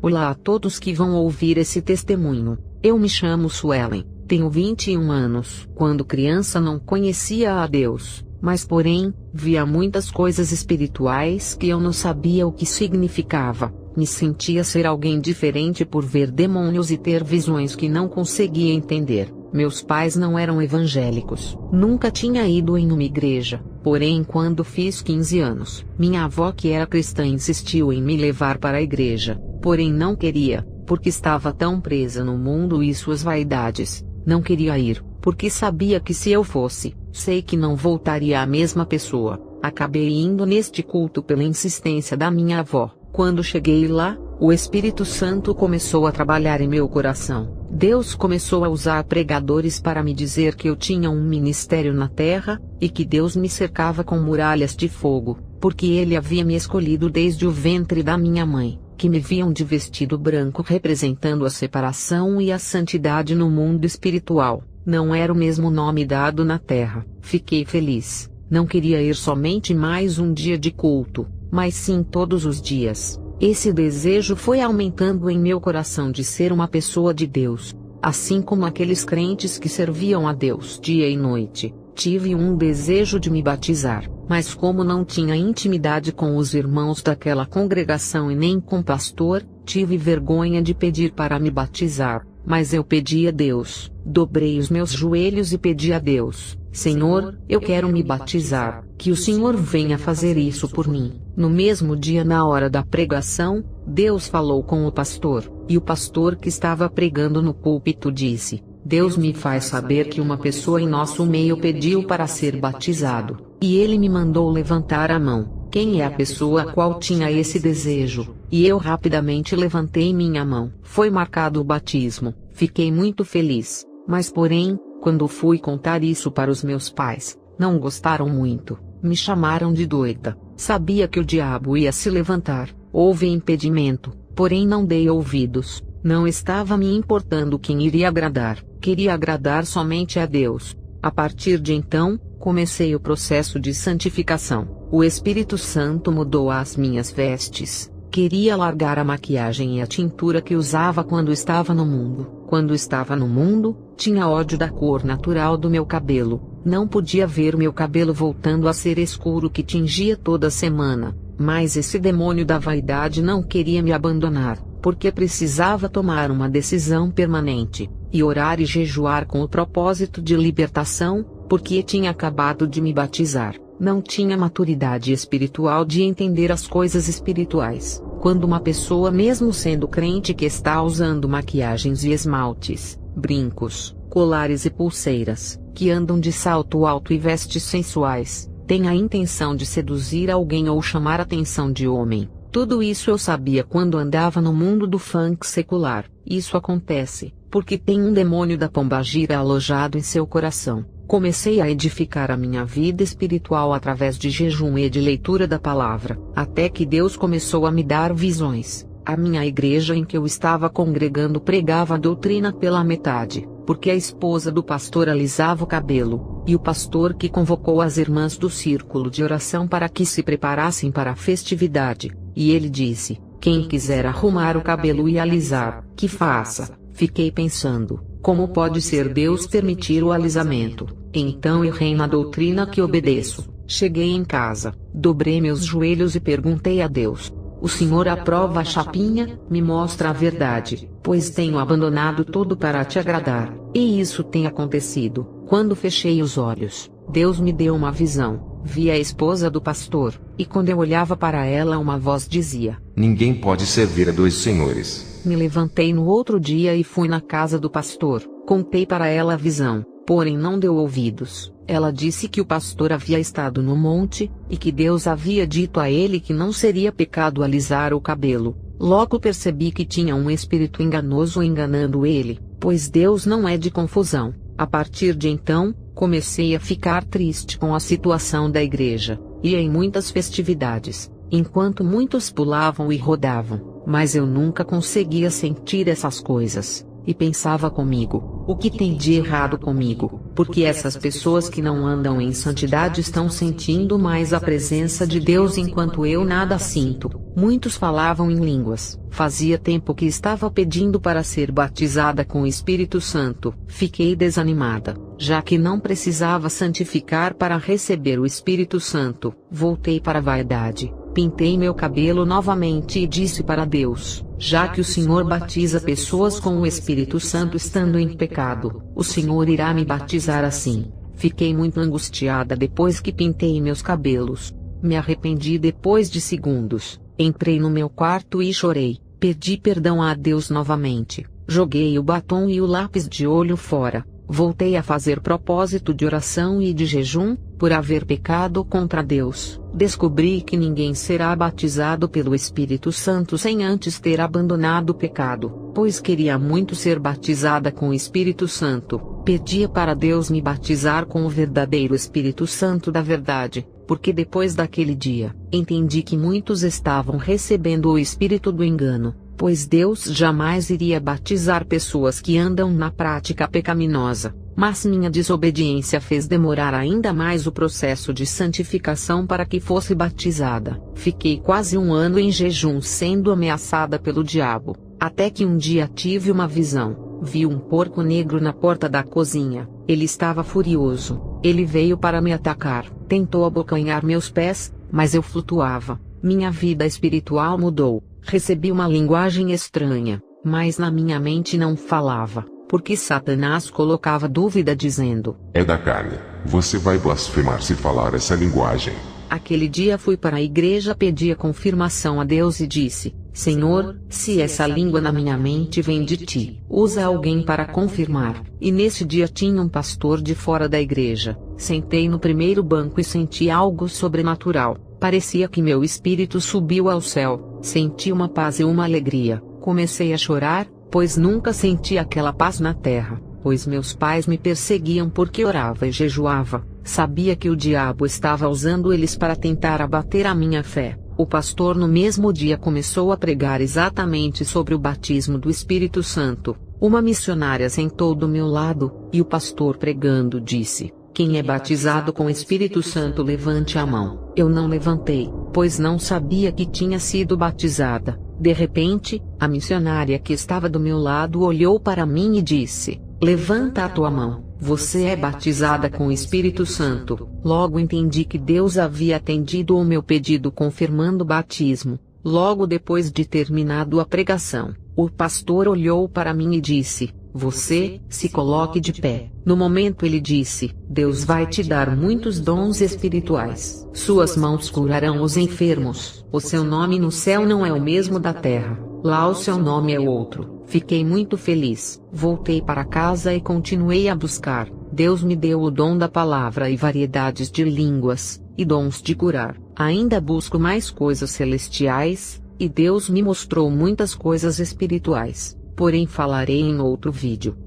Olá a todos que vão ouvir esse testemunho. Eu me chamo Suelen, tenho 21 anos. Quando criança não conhecia a Deus, mas porém, via muitas coisas espirituais que eu não sabia o que significava. Me sentia ser alguém diferente por ver demônios e ter visões que não conseguia entender. Meus pais não eram evangélicos. Nunca tinha ido em uma igreja. Porém, quando fiz 15 anos, minha avó, que era cristã, insistiu em me levar para a igreja. Porém, não queria, porque estava tão presa no mundo e suas vaidades. Não queria ir, porque sabia que se eu fosse, sei que não voltaria a mesma pessoa. Acabei indo neste culto pela insistência da minha avó. Quando cheguei lá, o Espírito Santo começou a trabalhar em meu coração. Deus começou a usar pregadores para me dizer que eu tinha um ministério na terra, e que Deus me cercava com muralhas de fogo, porque Ele havia me escolhido desde o ventre da minha mãe, que me viam de vestido branco representando a separação e a santidade no mundo espiritual. Não era o mesmo nome dado na terra. Fiquei feliz. Não queria ir somente mais um dia de culto, mas sim todos os dias. Esse desejo foi aumentando em meu coração de ser uma pessoa de Deus, assim como aqueles crentes que serviam a Deus dia e noite. Tive um desejo de me batizar, mas como não tinha intimidade com os irmãos daquela congregação e nem com o pastor, tive vergonha de pedir para me batizar. Mas eu pedi a Deus, dobrei os meus joelhos e pedi a Deus: Senhor, eu quero me batizar, que o Senhor venha fazer isso por mim. No mesmo dia, na hora da pregação, Deus falou com o pastor, e o pastor que estava pregando no púlpito disse: Deus me faz saber que uma pessoa em nosso meio pediu para ser batizado, e ele me mandou levantar a mão. Quem é a pessoa a qual tinha esse desejo? E eu rapidamente levantei minha mão. Foi marcado o batismo. Fiquei muito feliz, mas porém, quando fui contar isso para os meus pais, não gostaram muito. Me chamaram de doida. Sabia que o diabo ia se levantar. Houve impedimento, porém não dei ouvidos. Não estava me importando quem iria agradar. Queria agradar somente a Deus. A partir de então, comecei o processo de santificação. O Espírito Santo mudou as minhas vestes. Queria largar a maquiagem e a tintura que usava quando estava no mundo. Quando estava no mundo, tinha ódio da cor natural do meu cabelo. Não podia ver meu cabelo voltando a ser escuro que tingia toda semana. Mas esse demônio da vaidade não queria me abandonar, porque precisava tomar uma decisão permanente, e orar e jejuar com o propósito de libertação, porque tinha acabado de me batizar. Não tinha maturidade espiritual de entender as coisas espirituais. Quando uma pessoa, mesmo sendo crente, que está usando maquiagens e esmaltes, brincos, colares e pulseiras, que andam de salto alto e vestes sensuais, tem a intenção de seduzir alguém ou chamar a atenção de homem. Tudo isso eu sabia quando andava no mundo do funk secular. Isso acontece porque tem um demônio da pombagira alojado em seu coração. Comecei a edificar a minha vida espiritual através de jejum e de leitura da palavra, até que Deus começou a me dar visões. A minha igreja em que eu estava congregando pregava a doutrina pela metade, porque a esposa do pastor alisava o cabelo, e o pastor que convocou as irmãs do círculo de oração para que se preparassem para a festividade, e ele disse: quem quiser arrumar o cabelo e alisar, que faça. Fiquei pensando, como pode ser Deus permitir o alisamento? Então errei na doutrina que obedeço. Cheguei em casa, dobrei meus joelhos e perguntei a Deus: o Senhor aprova a chapinha? Me mostra a verdade, pois tenho abandonado tudo para te agradar. E isso tem acontecido. Quando fechei os olhos, Deus me deu uma visão. Vi a esposa do pastor, e quando eu olhava para ela, uma voz dizia: ninguém pode servir a dois senhores. Me levantei no outro dia e fui na casa do pastor. Contei para ela a visão, porém não deu ouvidos. Ela disse que o pastor havia estado no monte, e que Deus havia dito a ele que não seria pecado alisar o cabelo. Logo percebi que tinha um espírito enganoso enganando ele, pois Deus não é de confusão. A partir de então, comecei a ficar triste com a situação da igreja. Ia em muitas festividades, enquanto muitos pulavam e rodavam, mas eu nunca conseguia sentir essas coisas. E pensava comigo: o que tem de errado comigo? Porque essas pessoas que não andam em santidade estão sentindo mais a presença de Deus enquanto eu nada sinto. Muitos falavam em línguas. Fazia tempo que estava pedindo para ser batizada com o Espírito Santo. Fiquei desanimada, já que não precisava santificar para receber o Espírito Santo. Voltei para a vaidade. Pintei meu cabelo novamente e disse para Deus: já que o Senhor batiza pessoas com o Espírito Santo estando em pecado, o Senhor irá me batizar assim. Fiquei muito angustiada depois que pintei meus cabelos. Me arrependi depois de segundos. Entrei no meu quarto e chorei. Pedi perdão a Deus novamente. Joguei o batom e o lápis de olho fora. Voltei a fazer propósito de oração e de jejum, por haver pecado contra Deus. Descobri que ninguém será batizado pelo Espírito Santo sem antes ter abandonado o pecado, pois queria muito ser batizada com o Espírito Santo. Pedia para Deus me batizar com o verdadeiro Espírito Santo da verdade, porque depois daquele dia, entendi que muitos estavam recebendo o espírito do engano, pois Deus jamais iria batizar pessoas que andam na prática pecaminosa. Mas minha desobediência fez demorar ainda mais o processo de santificação para que fosse batizada. Fiquei quase um ano em jejum sendo ameaçada pelo diabo, até que um dia tive uma visão. Vi um porco negro na porta da cozinha. Ele estava furioso. Ele veio para me atacar. Tentou abocanhar meus pés, mas eu flutuava. Minha vida espiritual mudou. Recebi uma linguagem estranha, mas na minha mente não falava, porque Satanás colocava dúvida dizendo: é da carne. Você vai blasfemar se falar essa linguagem. Aquele dia fui para a igreja, pedi a confirmação a Deus e disse: Senhor, se essa língua na minha mente vem de ti, usa alguém para confirmar. E nesse dia tinha um pastor de fora da igreja. Sentei no primeiro banco e senti algo sobrenatural. Parecia que meu espírito subiu ao céu. Senti uma paz e uma alegria. Comecei a chorar, pois nunca senti aquela paz na terra. Pois meus pais me perseguiam porque orava e jejuava. Sabia que o diabo estava usando eles para tentar abater a minha fé. O pastor no mesmo dia começou a pregar exatamente sobre o batismo do Espírito Santo. Uma missionária sentou do meu lado, e o pastor pregando disse: quem é batizado com o Espírito Santo levante a mão. Eu não levantei, pois não sabia que tinha sido batizada. De repente, a missionária que estava do meu lado olhou para mim e disse: levanta a tua mão, você é batizada com o Espírito Santo. Logo entendi que Deus havia atendido o meu pedido confirmando o batismo. Logo depois de terminado a pregação, o pastor olhou para mim e disse: você, se coloque de pé. No momento ele disse: Deus vai te dar muitos dons espirituais. Suas mãos curarão os enfermos. O seu nome no céu não é o mesmo da terra. Lá o seu nome é outro. Fiquei muito feliz. Voltei para casa e continuei a buscar. Deus me deu o dom da palavra e variedades de línguas, e dons de curar. Ainda busco mais coisas celestiais, e Deus me mostrou muitas coisas espirituais. Porém falarei em outro vídeo.